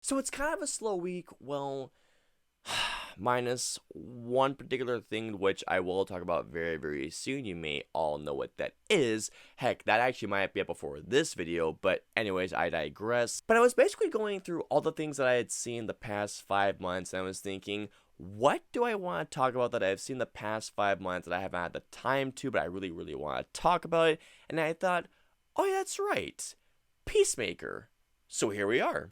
So it's kind of a slow week, well, minus one particular thing which I will talk about very, very soon. You may all know what that is. Heck, that actually might be up before this video, but anyways, I digress. But I was basically going through all the things that I had seen the past 5 months, and I was thinking, what do I want to talk about that I've seen the past 5 months that I haven't had the time to, but I really, really want to talk about it? And I thought, oh yeah, that's right, Peacemaker. So here we are.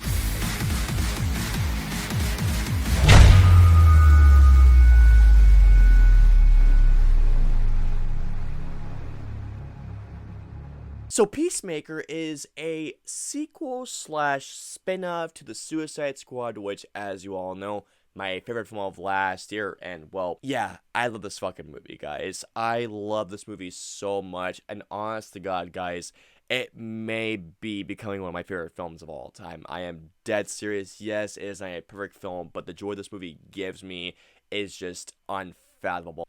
So Peacemaker is a sequel slash spin-off to the Suicide Squad, which, as you all know, my favorite film of last year. And well, yeah, I love this fucking movie, guys. I love this movie so much, and honest to God, guys, it may be becoming one of my favorite films of all time. I am dead serious. Yes, it is not a perfect film, but the joy this movie gives me is just unfathomable.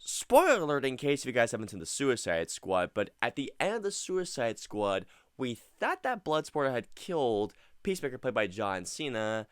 Spoiler alert in case you guys haven't seen the Suicide Squad, but at the end of the Suicide Squad, we thought that Bloodsport had killed Peacemaker, played by John Cena.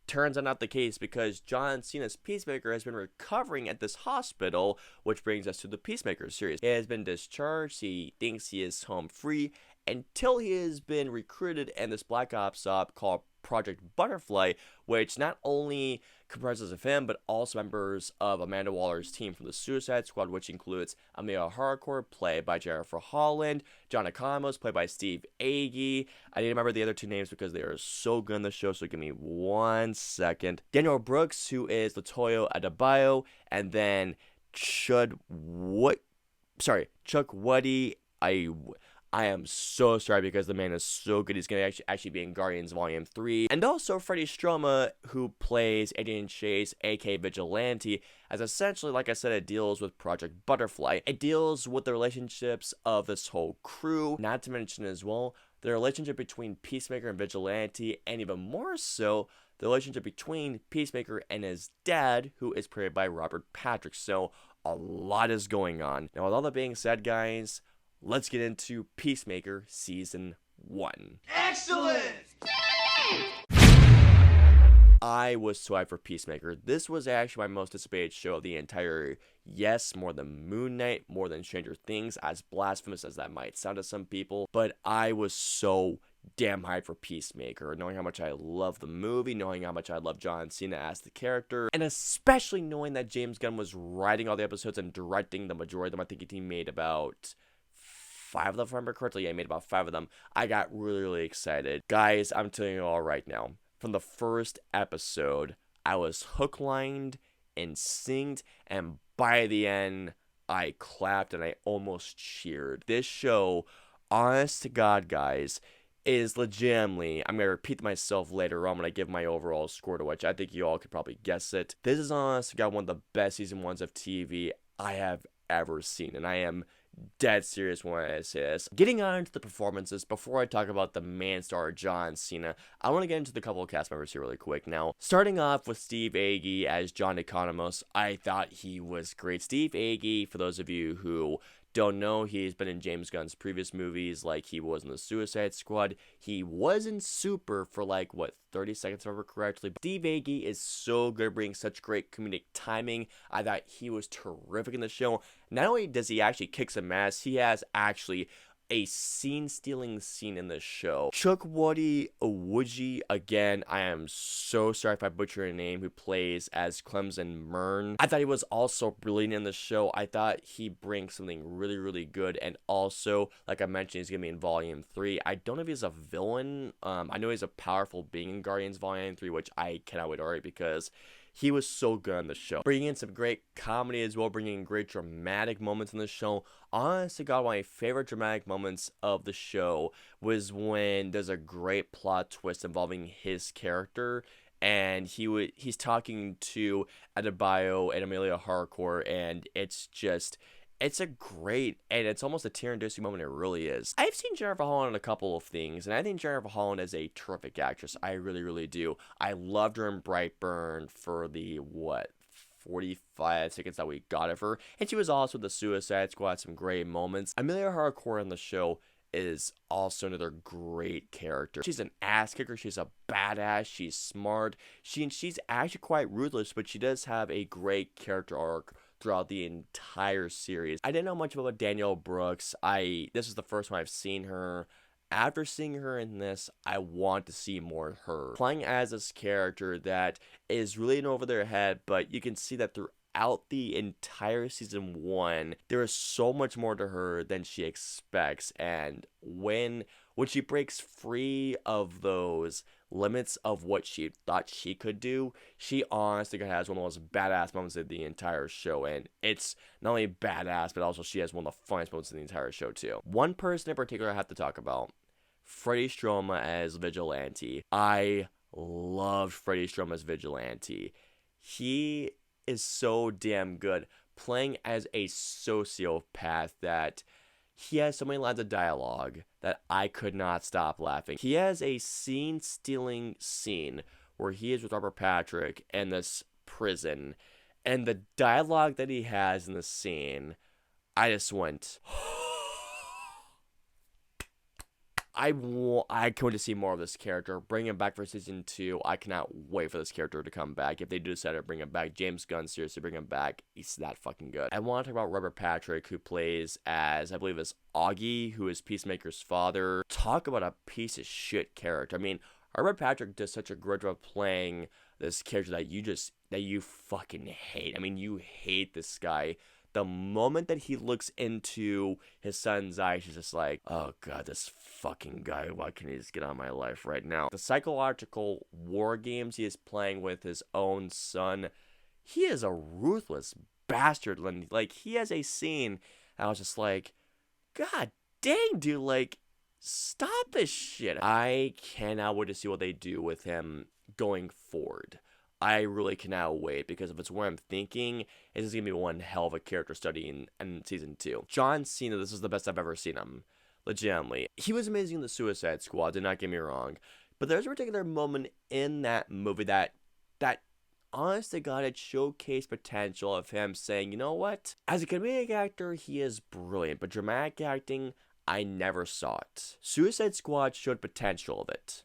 Turns out not the case, because John Cena's Peacemaker has been recovering at this hospital, which brings us to the Peacemaker series. He has been discharged. He thinks he is home free until he has been recruited in this Black Ops op called Project Butterfly, which not only comprises of him, but also members of Amanda Waller's team from the Suicide Squad, which includes Amelia Harcourt, played by Jennifer Holland, John Economos, played by Steve Agee. I need to remember the other two names because they are so good in the show, so give me 1 second. Daniel Brooks, who is Latoya Adebayo, and then Chuck Woody. I am so sorry because the man is so good. He's going to actually be in Guardians Volume 3. And also Freddie Stroma, who plays Adrian Chase, aka Vigilante, as essentially, like I said, it deals with Project Butterfly. It deals with the relationships of this whole crew, not to mention as well the relationship between Peacemaker and Vigilante, and even more so, the relationship between Peacemaker and his dad, who is played by Robert Patrick. So a lot is going on. Now, with all that being said, guys, let's get into Peacemaker Season 1. Excellent! I was so hyped for Peacemaker. This was actually my most anticipated show of the entire, yes, more than Moon Knight, more than Stranger Things, as blasphemous as that might sound to some people, but I was so damn hyped for Peacemaker, knowing how much I love the movie, knowing how much I love John Cena as the character, and especially knowing that James Gunn was writing all the episodes and directing the majority of them. I think he made about 5 of them, if I remember correctly. Yeah, I made about 5 of them. I got really, really excited. Guys, I'm telling you all right now, from the first episode, I was hook, lined, and synced, and by the end, I clapped and I almost cheered. This show, honest to God, guys, is legitimately, I'm going to repeat myself later on when I give my overall score to which I think you all could probably guess it. This is, honest to God, one of the best season 1s of TV I have ever seen, and I am dead serious when I say this. Getting on into the performances, before I talk about the main star, John Cena, I want to get into the couple of cast members here really quick. Now, starting off with Steve Agee as John Economos, I thought he was great. Steve Agee, for those of you who don't know, he's been in James Gunn's previous movies, like he was in the Suicide Squad. He was in Super for 30 seconds, if I remember correctly. But Steve Agee is so good at bringing such great comedic timing. I thought he was terrific in the show. Not only does he actually kick some ass, he has actually a scene-stealing scene in the show. Chuck Woody, again, I am so sorry if I butcher your name, who plays as Clemson Mern. I thought he was also brilliant in the show. I thought he brings something really, really good, and also, like I mentioned, he's going to be in Volume 3. I don't know if he's a villain. I know he's a powerful being in Guardians Volume 3, which I cannot wait already because he was so good on the show. Bringing in some great comedy as well, bringing in great dramatic moments in the show. Honest to God, one of my favorite dramatic moments of the show was when there's a great plot twist involving his character, and he's talking to Adebayo and Amelia Harcourt, and it's a great, and it's almost a tear-inducing moment. It really is. I've seen Jennifer Holland in a couple of things, and I think Jennifer Holland is a terrific actress. I really, really do. I loved her in Brightburn for the, 45 seconds that we got of her, and she was also the Suicide Squad, some great moments. Amelia Harcourt in the show is also another great character. She's an ass kicker. She's a badass. She's smart. She's actually quite ruthless, but she does have a great character arc throughout the entire series. I didn't know much about Danielle Brooks. This is the first time I've seen her. After seeing her in this, I want to see more of her. Playing as this character that is really in over their head, but you can see that throughout the entire season 1, there is so much more to her than she expects. And when she breaks free of those limits of what she thought she could do, she honestly has one of the most badass moments of the entire show. And it's not only badass, but also she has one of the funniest moments in the entire show too. One person in particular I have to talk about, Freddie Stroma as Vigilante. I loved Freddie Stroma as Vigilante. He is so damn good playing as a sociopath that he has so many lines of dialogue that I could not stop laughing. He has a scene-stealing scene where he is with Robert Patrick in this prison, and the dialogue that he has in the scene, I just went... I can't wait to see more of this character. Bring him back for season 2. I cannot wait for this character to come back. If they do decide to bring him back, James Gunn, seriously, bring him back. He's that fucking good. I want to talk about Robert Patrick, who plays as, I believe, as Augie, who is Peacemaker's father. Talk about a piece of shit character. I mean, Robert Patrick does such a great job playing this character that you fucking hate. I mean, you hate this guy. The moment that he looks into his son's eyes, he's just like, oh god, this fucking guy, why can't he just get out of my life right now? The psychological war games he is playing with his own son, he is a ruthless bastard. Like, he has a scene, I was just like, god dang, dude, like, stop this shit. I cannot wait to see what they do with him going forward. I really cannot wait, because if it's where I'm thinking, it's just going to be one hell of a character study in season 2. John Cena, this is the best I've ever seen him. Legitimately. He was amazing in the Suicide Squad, did not get me wrong. But there's a particular moment in that movie that honest to God, it showcased potential of him saying, you know what? As a comedic actor, he is brilliant, but dramatic acting, I never saw it. Suicide Squad showed potential of it.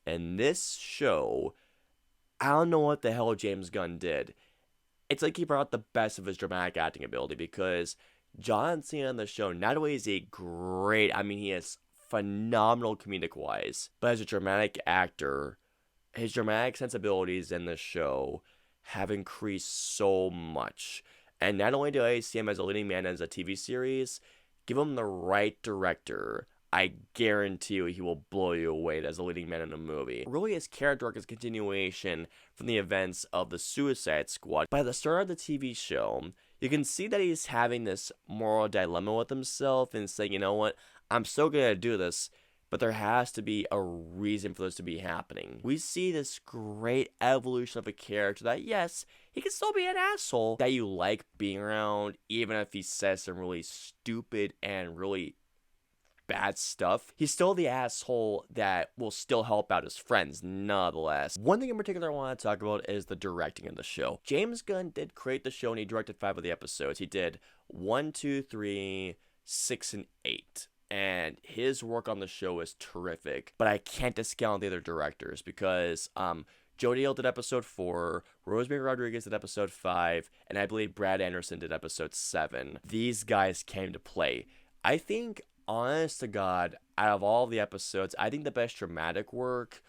And this show... I don't know what the hell James Gunn did. It's like he brought out the best of his dramatic acting ability, because John Cena on the show, not only is he great, I mean, he is phenomenal comedic-wise, but as a dramatic actor, his dramatic sensibilities in the show have increased so much. And not only do I see him as a leading man as a TV series, give him the right director, I guarantee you he will blow you away as a leading man in a movie. Really, his character arc is a continuation from the events of the Suicide Squad. By the start of the TV show, you can see that he's having this moral dilemma with himself and saying, you know what, I'm still gonna do this, but there has to be a reason for this to be happening. We see this great evolution of a character that, yes, he can still be an asshole that you like being around, even if he says some really stupid and really bad stuff. He's still the asshole that will still help out his friends, nonetheless. One thing in particular I want to talk about is the directing of the show. James Gunn did create the show, and he directed 5 of the episodes. He did 1, 2, 3, 6, and 8. And his work on the show is terrific. But I can't discount the other directors, because Jody Hill did episode 4, Rosemary Rodriguez did episode 5, and I believe Brad Anderson did episode 7. These guys came to play. I think, honest to God, out of all the episodes, I think the best dramatic work,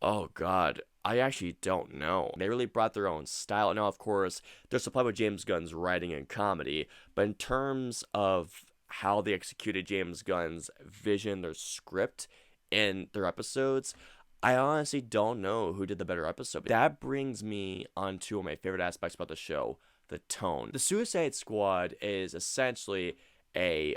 oh God, I actually don't know. They really brought their own style. Now, of course, they're supplied with James Gunn's writing and comedy, but in terms of how they executed James Gunn's vision, their script, in their episodes, I honestly don't know who did the better episode. That brings me on to my favorite aspects about the show, the tone. The Suicide Squad is essentially a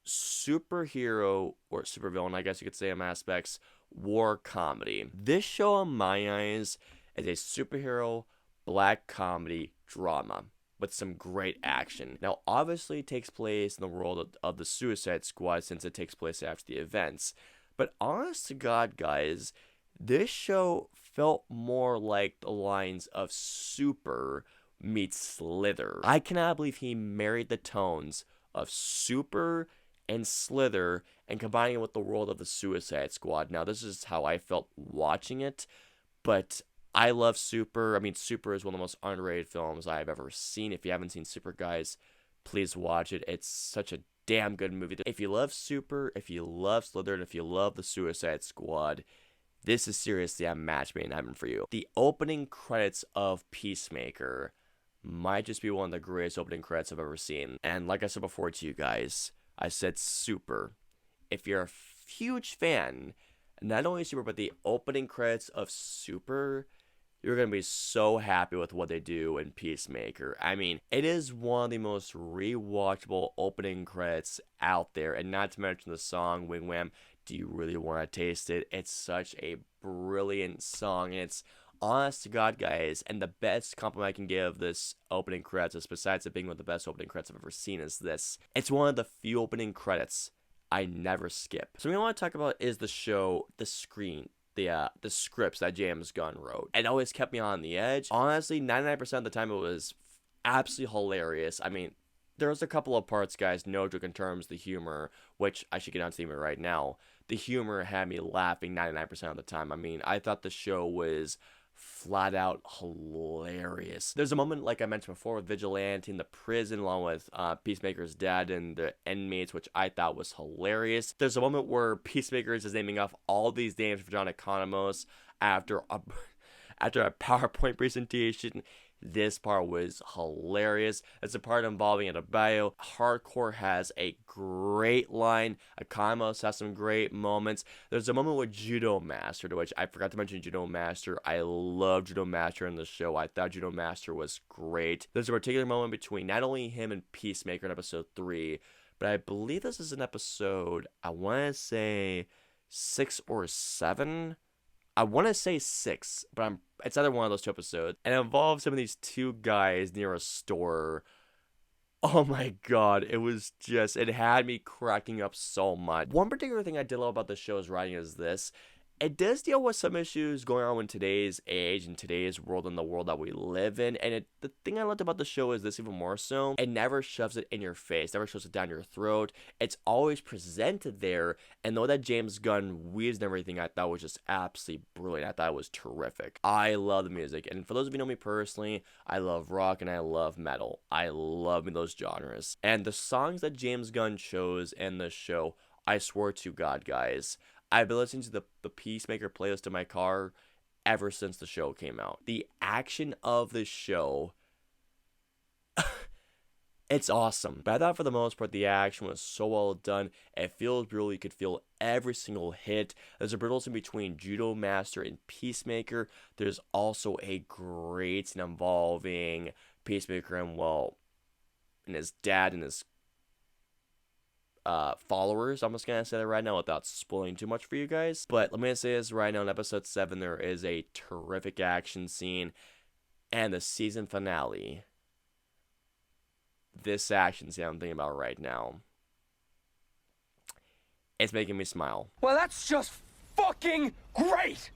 superhero or supervillain, I guess you could say, in aspects, war comedy. This show, in my eyes, is a superhero black comedy drama with some great action. Now, obviously, it takes place in the world of the Suicide Squad, since it takes place after the events. But honest to God, guys, this show felt more like the lines of Super meets Slither. I cannot believe he married the tones of Super and Slither and combining it with the world of the Suicide Squad. Now, this is how I felt watching it, but I love Super. I mean, Super is one of the most underrated films I've ever seen. If you haven't seen Super, guys, please watch it. It's such a damn good movie. If you love Super, if you love Slither, and if you love the Suicide Squad, this is seriously a match made in heaven for you. The opening credits of Peacemaker might just be one of the greatest opening credits I've ever seen. And like I said before to you guys, I said Super. If you're a huge fan, not only Super, but the opening credits of Super, you're going to be so happy with what they do in Peacemaker. I mean, it is one of the most rewatchable opening credits out there. And not to mention the song, Wing Wham, Do You Really Want to Taste It? It's such a brilliant song. And it's honest to God, guys, and the best compliment I can give this opening credits, besides it being one of the best opening credits I've ever seen, is this. It's one of the few opening credits I never skip. So what I want to talk about is the show, the screen, the scripts that James Gunn wrote. It always kept me on the edge. Honestly, 99% of the time it was absolutely hilarious. I mean, there was a couple of parts, guys, no joke, in terms of the humor, which I should get onto the humor right now. The humor had me laughing 99% of the time. I mean, I thought the show was flat out hilarious. There's a moment, like I mentioned before, with Vigilante in the prison along with Peacemaker's dad and the inmates, which I thought was hilarious. There's a moment where Peacemaker is naming off all these names for John Economos after a PowerPoint presentation. This part was hilarious. It's a part involving Amelia Harcourt has a great line. Economos has some great moments. There's a moment with Judo Master, to which I forgot to mention Judo Master. I love Judo Master in the show. I thought Judo Master was great. There's a particular moment between not only him and Peacemaker in episode 3, but I believe this is an episode, I want to say 6 or 7. I want to say 6, but it's either one of those 2 episodes. And it involves some of these 2 guys near a store. Oh my god, it had me cracking up so much. One particular thing I did love about the show's writing is this. It does deal with some issues going on in today's age, in today's world, in the world that we live in. And the thing I loved about the show is this even more so. It never shoves it in your face, never shoves it down your throat. It's always presented there. And though that James Gunn weaves and everything, I thought was just absolutely brilliant. I thought it was terrific. I love the music. And for those of you who know me personally, I love rock and I love metal. I love those genres. And the songs that James Gunn chose in the show, I swear to God, guys, I've been listening to the Peacemaker playlist in my car ever since the show came out. The action of the show, it's awesome. But I thought for the most part, the action was so well done. It feels real. You could feel every single hit. There's a brittle scene between Judo Master and Peacemaker. There's also a great scene involving Peacemaker and his dad and his followers. I'm just gonna say that right now without spoiling too much for you guys, but let me say this right now. In episode 7 there is a terrific action scene, and the season finale, this action scene I'm thinking about right now, it's making me smile. Well, that's just fucking great.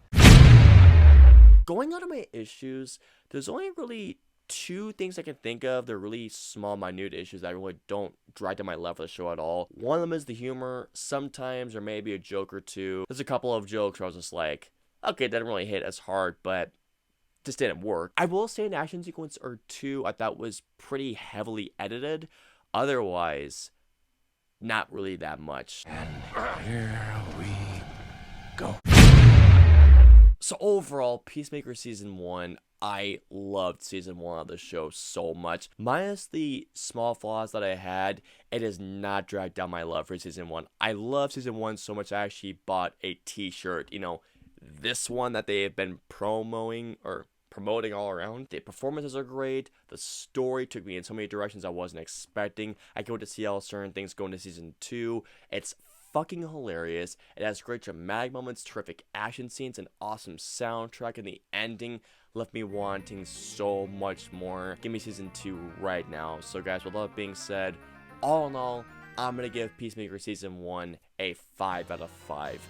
Going on to my issues, there's only really 2 things I can think of. They're really small, minute issues that really don't drag down my love of the show at all. One of them is the humor. Sometimes there may be a joke or 2. There's a couple of jokes where I was just like, okay, it didn't really hit as hard, but just didn't work. I will say an action sequence or 2 I thought was pretty heavily edited. Otherwise, not really that much. And here we go. So overall, Peacemaker Season 1, I loved Season 1 of the show so much. Minus the small flaws that I had, it has not dragged down my love for Season 1. I love Season 1 so much I actually bought a t-shirt, this one that they have been promoting all around. The performances are great. The story took me in so many directions I wasn't expecting. I can't wait to see how certain things go into Season 2. It's fucking hilarious. It has great dramatic moments, terrific action scenes, an awesome soundtrack, and the ending left me wanting so much more. Give me Season 2 right now. So guys, with all that being said, all in all, I'm going to give Peacemaker Season 1 a 5 out of 5.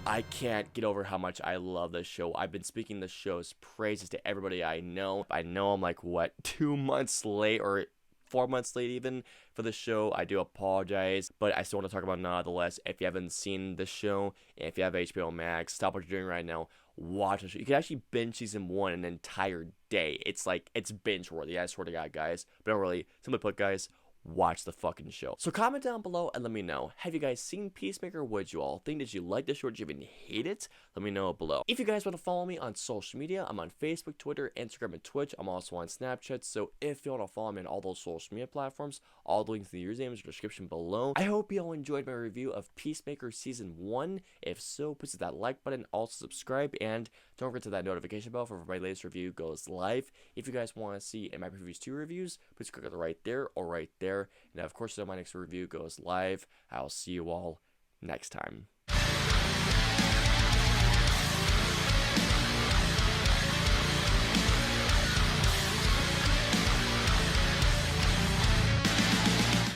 I can't get over how much I love this show. I've been speaking the show's praises to everybody I know. I know I'm 2 months late, or 4 months late even for the show. I do apologize, but I still want to talk about it nonetheless. If you haven't seen the show, and if you have HBO Max, stop what you're doing right now. Watch the show. You can actually binge season 1 an entire day. It's binge worthy. I swear to God, guys. But not really. Simply put, guys, watch the fucking show. So comment down below and let me know. Have you guys seen Peacemaker? What did you all think? Did you like the show? Did you even hate it? Let me know below. If you guys want to follow me on social media, I'm on Facebook, Twitter, Instagram, and Twitch. I'm also on Snapchat. So if you want to follow me on all those social media platforms, all the links to the usernames in the description below. I hope you all enjoyed my review of Peacemaker Season 1. If so, please hit that like button. Also subscribe and don't forget to that notification bell for my latest review goes live. If you guys want to see my previous 2 reviews, please click on the right there or right there. And of course, my next review goes live. I'll see you all next time.